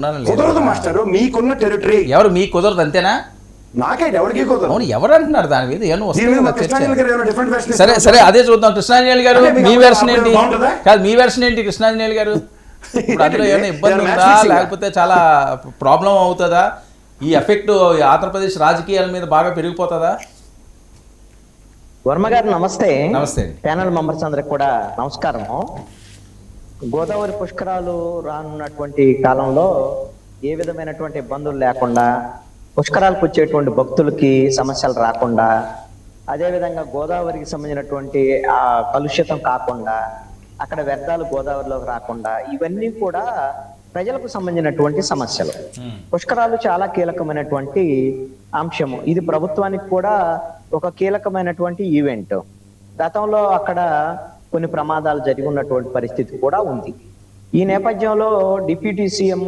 కుదరదు మాస్టర్, మీకున్న టెరిటరీ. ఎవరు మీకు కుదరదు అంతేనా? నాకైతే ఎవరికి కుదరదు. అవును, ఎవరు అంటున్నారు దాని మీద? సరే సరే సరే, అదే చూద్దాం. కృష్ణాంజనేయులు గారు, మీ వెర్షన్ ఏంటి? కాదు, మీ వెర్షన్ ఏంటి కృష్ణాంజనేయులు గారు? ఇప్పుడు అందులో ఏమైనా ఇబ్బంది ఉందా, లేకపోతే చాలా ప్రాబ్లం అవుతుందా? ఈ ఎఫెక్ట్ ఆంధ్రప్రదేశ్ రాజకీయాల మీద బాగా పెరిగిపోతుందా? వర్మ గారు నమస్తే. నమస్తే. ప్యానల్ మెంబర్స్ అందరికి కూడా నమస్కారము. గోదావరి పుష్కరాలు రానున్నటువంటి కాలంలో ఏ విధమైనటువంటి ఇబ్బందులు లేకుండా, పుష్కరాలకు వచ్చేటువంటి భక్తులకి సమస్యలు రాకుండా, అదేవిధంగా గోదావరికి సంబంధించినటువంటి కలుషితం కాకుండా, అక్కడ వ్యర్థాలు గోదావరిలోకి రాకుండా, ఇవన్నీ కూడా ప్రజలకు సంబంధించినటువంటి సమస్యలు. పుష్కరాలు చాలా కీలకమైనటువంటి అంశము. ఇది ప్రభుత్వానికి కూడా ఒక కీలకమైనటువంటి ఈవెంట్. గతంలో అక్కడ కొన్ని ప్రమాదాలు జరిగి ఉన్నటువంటి పరిస్థితి కూడా ఉంది. ఈ నేపథ్యంలో డిప్యూటీ సీఎం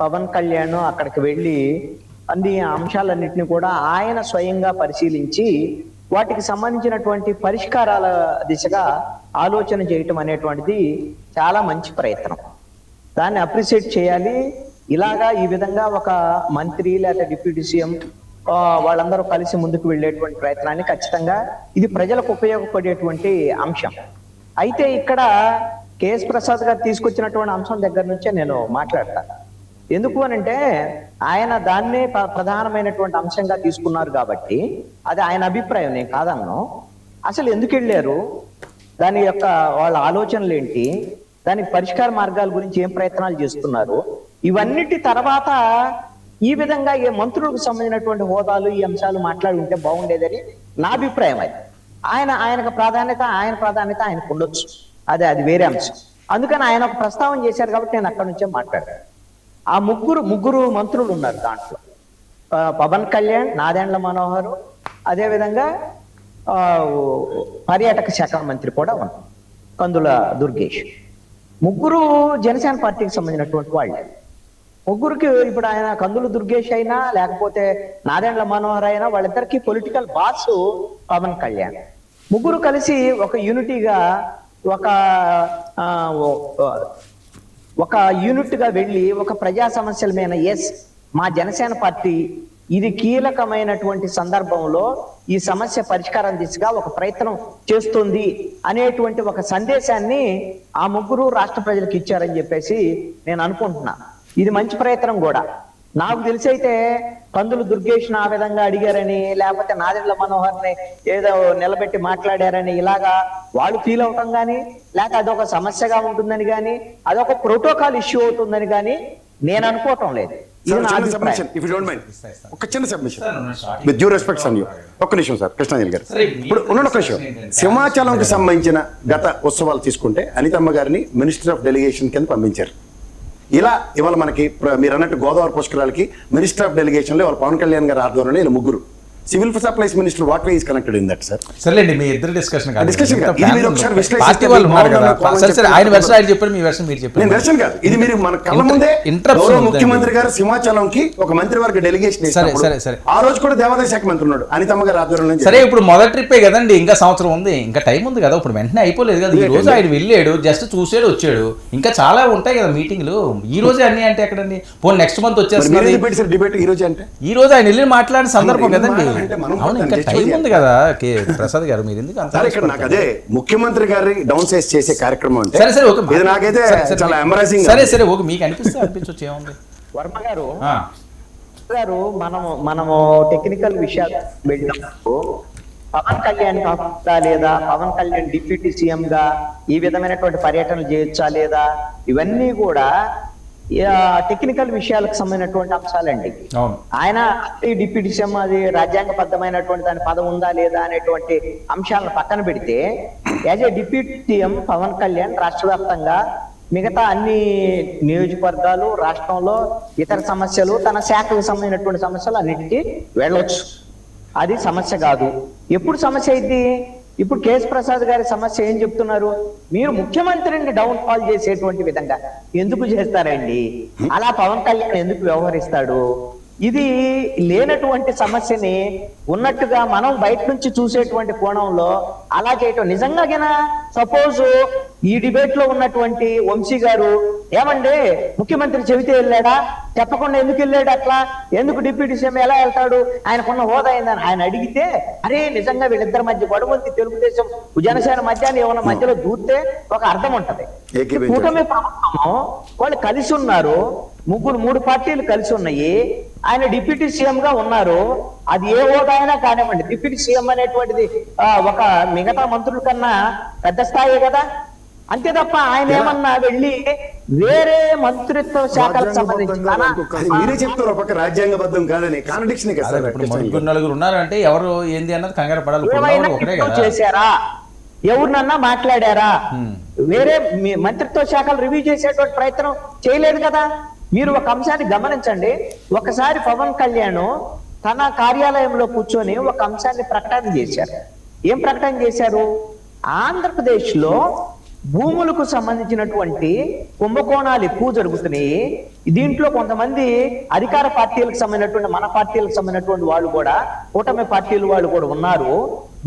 పవన్ కళ్యాణ్ అక్కడికి వెళ్ళి అన్ని అంశాలన్నింటినీ కూడా ఆయన స్వయంగా పరిశీలించి వాటికి సంబంధించినటువంటి పరిష్కారాల దిశగా ఆలోచన చేయటం అనేటువంటిది చాలా మంచి ప్రయత్నం. దాన్ని అప్రిషియేట్ చేయాలి. ఇలాగా ఈ విధంగా ఒక మంత్రి లేదా డిప్యూటీ సీఎం వాళ్ళందరూ కలిసి ముందుకు వెళ్ళేటువంటి ప్రయత్నాన్ని ఖచ్చితంగా ఇది ప్రజలకు ఉపయోగపడేటువంటి అంశం. అయితే ఇక్కడ కేఎస్ ప్రసాద్ గారు తీసుకొచ్చినటువంటి అంశం దగ్గర నుంచే నేను మాట్లాడతాను. ఎందుకు అనంటే ఆయన దాన్నే ప్రధానమైనటువంటి అంశంగా తీసుకున్నారు కాబట్టి అది ఆయన అభిప్రాయం, నేను కాదన్ను. అసలు ఎందుకు వెళ్ళారు, దాని యొక్క వాళ్ళ ఆలోచనలు ఏంటి, దానికి పరిష్కార మార్గాల గురించి ఏం ప్రయత్నాలు చేస్తున్నారు, ఇవన్నిటి తర్వాత ఈ విధంగా ఏ మంత్రులకు సంబంధించినటువంటి హోదాలు ఈ అంశాలు మాట్లాడి ఉంటే బాగుండేదని నా అభిప్రాయం. అది ఆయనకు ప్రాధాన్యత ఆయనకు ఉండొచ్చు, అది వేరే అంశం. అందుకని ఆయన ఒక ప్రస్తావన చేశారు కాబట్టి నేను అక్కడి నుంచే మాట్లాడాను. ఆ ముగ్గురు మంత్రులు ఉన్నారు దాంట్లో. పవన్ కళ్యాణ్, నాదెండ్ల మనోహర్, అదేవిధంగా పర్యాటక శాఖ మంత్రి కూడా ఉన్నారు కందుల దుర్గేష్. ముగ్గురు జనసేన పార్టీకి సంబంధించినటువంటి వాళ్ళే. ముగ్గురికి ఇప్పుడు ఆయన కందుల దుర్గేష్ అయినా లేకపోతే నాదెండ్ల మనోహర్ అయినా వాళ్ళిద్దరికి పొలిటికల్ బాస్ పవన్ కళ్యాణ్. ముగ్గురు కలిసి ఒక యూనిటీగా ఒక యూనిట్ గా వెళ్ళి ఒక ప్రజా సమస్యల మీద మా జనసేన పార్టీ ఇది కీలకమైనటువంటి సందర్భంలో ఈ సమస్య పరిష్కారం దిశగా ఒక ప్రయత్నం చేస్తుంది అనేటువంటి ఒక సందేశాన్ని ఆ ముగ్గురు రాష్ట్ర ప్రజలకు ఇచ్చారని చెప్పేసి నేను అనుకుంటున్నా. ఇది మంచి ప్రయత్నం కూడా. నాకు తెలిసి అయితే కందులు దుర్గేష్ను ఆ విధంగా అడిగారని, లేకపోతే నాదెండ్ల మనోహర్ని ఏదో నిలబెట్టి మాట్లాడారని ఇలాగా వాళ్ళు ఫీల్ అవటం కానీ, లేక అదొక సమస్యగా ఉంటుందని కానీ, అదొక ప్రోటోకాల్ ఇష్యూ అవుతుందని కానీ నేను అనుకోవటం లేదు. ఒక చిన్న submission with due respects on you. ఒక్క నిమిషం సార్ కృష్ణాంజలి గారు, ఇప్పుడు ఉన్న ఒక నిమిషం. సింహాచలంకి సంబంధించిన గత ఉత్సవాలు తీసుకుంటే అనితమ్మ గారిని మినిస్టర్ ఆఫ్ డెలిగేషన్ కింద పంపించారు. ఇవాళ మనకి మీరు అన్నట్టు గోదావరి పుష్కరాలకి మినిస్టర్ ఆఫ్ డెలిగేషన్ లో వాళ్ళ పవన్ కళ్యాణ్ గారు ఆధ్వర్యంలో ఇలా ముగ్గురు. Civil supplies minister what way is connected in that sir? సరేండి, మీ ఇద్దరు డిస్కషన్ కాదు. పార్టీ వాళ్ళు ఉన్నారు కదా. సరే, ఆయన వెర్షన్ ఆయన చెప్పారు, మీ వెర్షన్ మీరు చెప్పారు. నేను వెర్షన్ కాదు, ఇది మీరు మన కళ్ళ ముందే ముఖ్యమంత్రి గారు సింహాచలంకి ఒక మంత్రివర్గ డెలిగేషన్ ఇచ్చారు. ఆ రోజు కూడా దేవాదాయ శాఖ మంత్రి ఉన్నాడు అనితమ్మ గారు ఆధ్వర్యంలో. సరే, ఇప్పుడు మొదటి ట్రిప్పే కదండి, ఇంకా సంవత్సరం ఉంది, ఇంకా టైం ఉంది కదా. ఇప్పుడు వెంటనే అయిపోలేదు కదా. ఈ రోజు ఆయన వెళ్ళాడు, జస్ట్ చూసాడు, వచ్చాడు. ఇంకా చాలా ఉంటాయి కదా మీటింగ్లు. ఈ రోజే అన్ని అంటే ఎక్కడండి? పోనీ నెక్స్ట్ మంత్ వచ్చేస్తుంది. డిబేట్ ఈ రోజు అంటే ఈ రోజు ఆయన వెళ్ళి మాట్లాడిన సందర్భం కదండి. అవును, ఇంకా టైం ఉంది కదా. ప్రసాద్ గారు, మీరు ఎందుకు నాకు అదే ముఖ్యమంత్రి గారి డౌన్ సైజ్ చేసే కార్యక్రమం అంటే సరే సరే ఓకే, ఇది నాకైతే చాలా ఎంబరాసింగ్. సరే సరే ఓకే, మీకు అనిపించవచ్చు, ఏముంది. వర్మ గారు మనము టెక్నికల్ విషయాలు వెళ్ళినప్పుడు పవన్ కళ్యాణ్ కాకుండా లేదా పవన్ కళ్యాణ్ డిప్యూటీ సీఎం గా ఈ విధమైనటువంటి పర్యటనలు చేయొచ్చా లేదా, ఇవన్నీ కూడా టెక్నికల్ విషయాలకు సంబంధించినటువంటి అంశాలండి. ఆయన డిప్యూటీ సీఎం అది రాజ్యాంగబద్ధమైనటువంటి దాని పదం ఉందా లేదా అనేటువంటి అంశాలను పక్కన పెడితే, as a deputy CM Pawan Kalyan రాష్ట్ర వ్యాప్తంగా మిగతా అన్ని నియోజకవర్గాలు, రాష్ట్రంలో ఇతర సమస్యలు, తన శాఖకు సంబంధించినటువంటి సమస్యలు అన్నిటికీ వెళ్ళొచ్చు. అది సమస్య కాదు. ఎప్పుడు సమస్య అయింది? ఇప్పుడు కేఎస్ ప్రసాద్ గారి సమస్య ఏం చెప్తున్నారు? మీరు ముఖ్యమంత్రిని డౌన్ ఫాల్ చేసేటువంటి విధంగా ఎందుకు చేస్తారండి? అలా పవన్ కళ్యాణ్ ఎందుకు వ్యవహరిస్తాడు? ఇది లేనటువంటి సమస్యని ఉన్నట్టుగా మనం బయట నుంచి చూసేటువంటి కోణంలో అలా చేయటం నిజంగా సపోజ్ ఈ డిబేట్ లో ఉన్నటువంటి వంశీ గారు ఏమండి ముఖ్యమంత్రి చెబితే వెళ్ళాడా, చెప్పకుండా ఎందుకు వెళ్ళాడు, అట్లా ఎందుకు డిప్యూటీ సీఎం ఎలా వెళ్తాడు, ఆయనకున్న హోదా అయిందని ఆయన అడిగితే, అరే నిజంగా వీళ్ళిద్దరి మధ్య గొడవ ఉంది, తెలుగుదేశం జనసేన మధ్య ఏమన్నా మధ్యలో దూరితే ఒక అర్థం ఉంటది. కూటమి ప్రభుత్వం వాళ్ళు కలిసి ఉన్నారు, మూడు పార్టీలు కలిసి ఉన్నాయి, ఆయన డిప్యూటీ సీఎం గా ఉన్నారు. అది ఏ హోదా అయినా కానివ్వండి, డిప్యూటీ సీఎం అనేటువంటిది ఒక మిగతా మంత్రుల కన్నా పెద్ద స్థాయి కదా. అంతే తప్ప ఆయన ఏమన్నా వెళ్ళి వేరే మంత్రిత్వ శాఖలకు సంబంధించి మీరే చెప్తారు ఒక రాజ్యాంగబద్ధం కాదని, కాంట్రడిక్షన్ ముగ్గురు నలుగురు ఉన్నారంటే ఎవరు ఏంది అన్నది కంగారు పడాలి. ఒకటే కదా చేశారా, ఎవరినన్నా మాట్లాడారా, వేరే మంత్రిత్వ శాఖలు రివ్యూ చేసేటువంటి ప్రయత్నం చేయలేదు కదా. మీరు ఒక అంశాన్ని గమనించండి. ఒకసారి పవన్ కళ్యాణ్ తన కార్యాలయంలో కూర్చొని ఒక అంశాన్ని ప్రకటన చేశారు. ఏం ప్రకటన చేశారు? ఆంధ్రప్రదేశ్ లో భూములకు సంబంధించినటువంటి కుంభకోణాలు ఎక్కువ జరుగుతున్నాయి. దీంట్లో కొంతమంది అధికార పార్టీలకు సంబంధించినటువంటి మన పార్టీలకు సంబంధించినటువంటి వాళ్ళు కూడా, కూటమి పార్టీలు వాళ్ళు కూడా ఉన్నారు.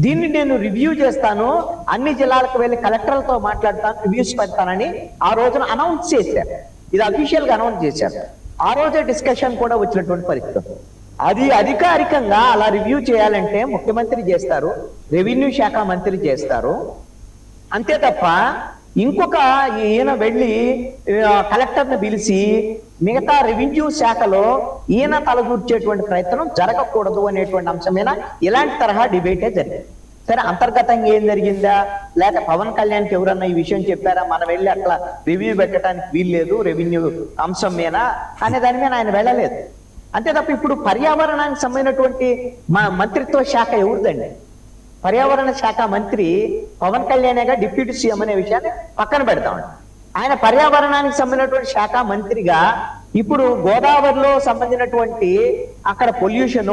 దీన్ని నేను రివ్యూ చేస్తాను, అన్ని జిల్లాలకు వెళ్ళి కలెక్టర్లతో మాట్లాడతాను, రివ్యూస్ పెడతానని ఆ రోజున అనౌన్స్ చేశారు. ఇది అఫీషియల్ గా అనౌన్స్ చేశారు. ఆ రోజే డిస్కషన్ కూడా వచ్చినటువంటి పరిస్థితి. అది అధికారికంగా అలా రివ్యూ చేయాలంటే ముఖ్యమంత్రి చేస్తారు, రెవెన్యూ శాఖ మంత్రి చేస్తారు. అంతే తప్ప ఇంకొక ఈయన వెళ్ళి కలెక్టర్ని పిలిచి మిగతా రెవెన్యూ శాఖలో ఈయన తలదూర్చేటువంటి ప్రయత్నం జరగకూడదు అనేటువంటి అంశమైన ఇలాంటి తరహా డిబేటే జరిగింది. సరే, అంతర్గతంగా ఏం జరిగిందా, లేక పవన్ కళ్యాణ్కి ఎవరన్నా ఈ విషయం చెప్పారా, మనం వెళ్ళి అట్లా రివ్యూ పెట్టడానికి వీల్లేదు రెవెన్యూ అంశం మీద అనే దాని మీద ఆయన వెళ్ళలేదు. అంతే తప్ప ఇప్పుడు పర్యావరణానికి సంబంధించినటువంటి మంత్రిత్వ శాఖ ఎవరిదండి? పర్యావరణ శాఖ మంత్రి పవన్ కళ్యాణేగా డిప్యూటీ సీఎం అనే విషయాన్ని పక్కన పెడతామండి. ఆయన పర్యావరణానికి సంబంధించినటువంటి శాఖ మంత్రిగా ఇప్పుడు గోదావరిలో సంబంధించినటువంటి అక్కడ పొల్యూషన్,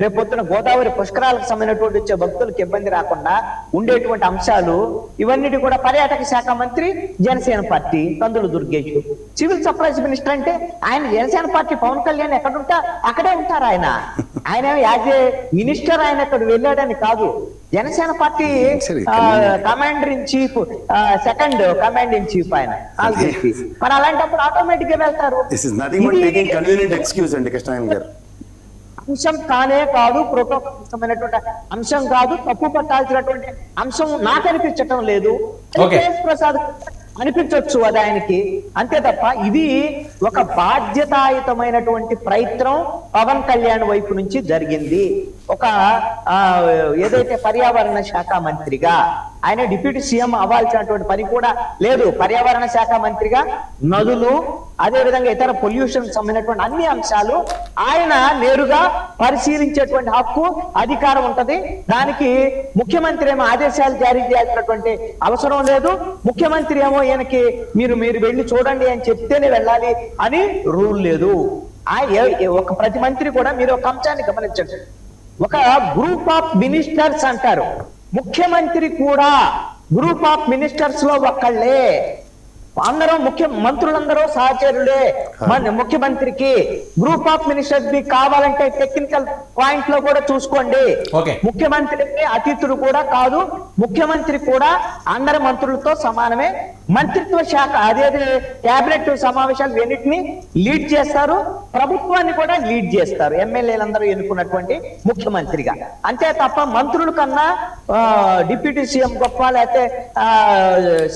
రేపొద్దున గోదావరి పుష్కరాలకు సంబంధించినటువంటి వచ్చే భక్తులకు ఇబ్బంది రాకుండా ఉండేటువంటి అంశాలు ఇవన్నిటి కూడా పర్యాటక శాఖ మంత్రి జనసేన పార్టీ కందులు దుర్గేష్. సివిల్ సప్లైస్ మినిస్టర్ అంటే ఆయన జనసేన పార్టీ పవన్ కళ్యాణ్ ఎక్కడుంటా అక్కడే ఉంటారు. ఆయన యాజ్ ఏ మినిస్టర్ ఆయన అక్కడ వెళ్ళాడని కాదు, Janasena party commander in chief, second command in chief ఆయన. మరి అలాంటప్పుడు ఆటోమేటిక్ గా వెళ్తారు. అంశం కానే కాదు, ప్రోటోకాల్ అంశం కాదు, తప్పు పట్టాల్సినటువంటి అంశం నాకు అనిపించటం లేదు. ప్రసాద్ అనిపించవచ్చు అది ఆయనకి. అంతే తప్ప ఇది ఒక బాధ్యతాయుతమైనటువంటి ప్రయత్నం పవన్ కళ్యాణ్ వైపు నుంచి జరిగింది. ఒక ఏదైతే పర్యావరణ శాఖ మంత్రిగా ఆయన డిప్యూటీ సీఎం అవ్వాల్సినటువంటి పని కూడా లేదు. పర్యావరణ శాఖ మంత్రిగా నదులు, అదే విధంగా ఇతర పొల్యూషన్ సంబంధించినటువంటి అన్ని అంశాలు ఆయన నేరుగా పరిశీలించేటువంటి హక్కు, అధికారం ఉంటది. దానికి ముఖ్యమంత్రి ఏమో ఆదేశాలు జారీ చేయాల్సినటువంటి అవసరం లేదు. ముఖ్యమంత్రి ఏమో ఈయనకి మీరు వెళ్ళి చూడండి అని చెప్తేనే వెళ్ళాలి అని రూల్ లేదు. ఒక ప్రతి మంత్రి కూడా మీరు ఒక అంశాన్ని గమనించండి. ఒక గ్రూప్ ఆఫ్ మినిస్టర్స్ అంటారు, ముఖ్యమంత్రి కూడా గ్రూప్ ఆఫ్ మినిస్టర్స్ లో ఒక్కళ్ళే. అందరూ మంత్రులందరూ సహచరులే ముఖ్యమంత్రికి. గ్రూప్ ఆఫ్ మినిస్టర్స్ మీకు కావాలంటే టెక్నికల్ పాయింట్ లో కూడా చూసుకోండి. ముఖ్యమంత్రికి అతిథులు కూడా కాదు, ముఖ్యమంత్రి కూడా అందరి మంత్రులతో సమానమే. మంత్రిత్వ శాఖ అదే క్యాబినెట్ సమావేశాలు ఎన్నిటిని లీడ్ చేస్తారు, ప్రభుత్వాన్ని కూడా లీడ్ చేస్తారు ఎమ్మెల్యేలందరూ ఎన్నుకున్నటువంటి ముఖ్యమంత్రిగా. అంతే తప్ప మంత్రుల కన్నా డిప్యూటీ సీఎం గొప్ప, లేకపోతే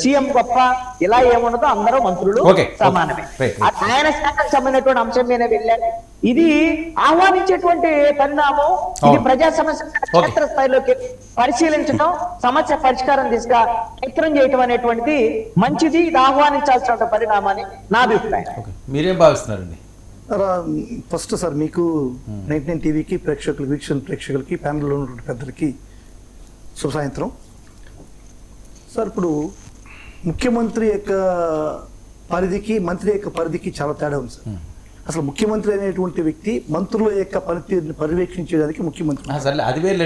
సీఎం గొప్ప ఇలా ఏముండదో, అందరూ మంత్రులు సమానమే. ఆయన శాఖకు సంబంధించినటువంటి అంశం మీద వెళ్ళారు. ఇది ఆహ్వానించేటువంటి పరిణామం. ఇది ప్రజా సమస్య క్షేత్ర స్థాయిలోకి పరిశీలించడం, సమస్య పరిష్కారం దిశగా ప్రయత్నం చేయటం అనేటువంటిది మంచిది. ఇది ఆహ్వానించాల్సిన పరిణామాన్ని నా అభిప్రాయం. మీరేం భావిస్తున్నారండి? ఫస్ట్ సార్, మీకు 99 టీవీకి ప్రేక్షకులకి ప్యానెల్లో ఉన్నటువంటి పెద్దలకి శుభ సాయంత్రం సార్. ఇప్పుడు ముఖ్యమంత్రి యొక్క పరిధికి మంత్రి యొక్క పరిధికి చాలా తేడా ఉంది సార్. అసలు ముఖ్యమంత్రి అనేటువంటి వ్యక్తి మంత్రుల యొక్క పనితీరుని పర్యవేక్షించేదానికి ముఖ్యమంత్రి. అది వేరు.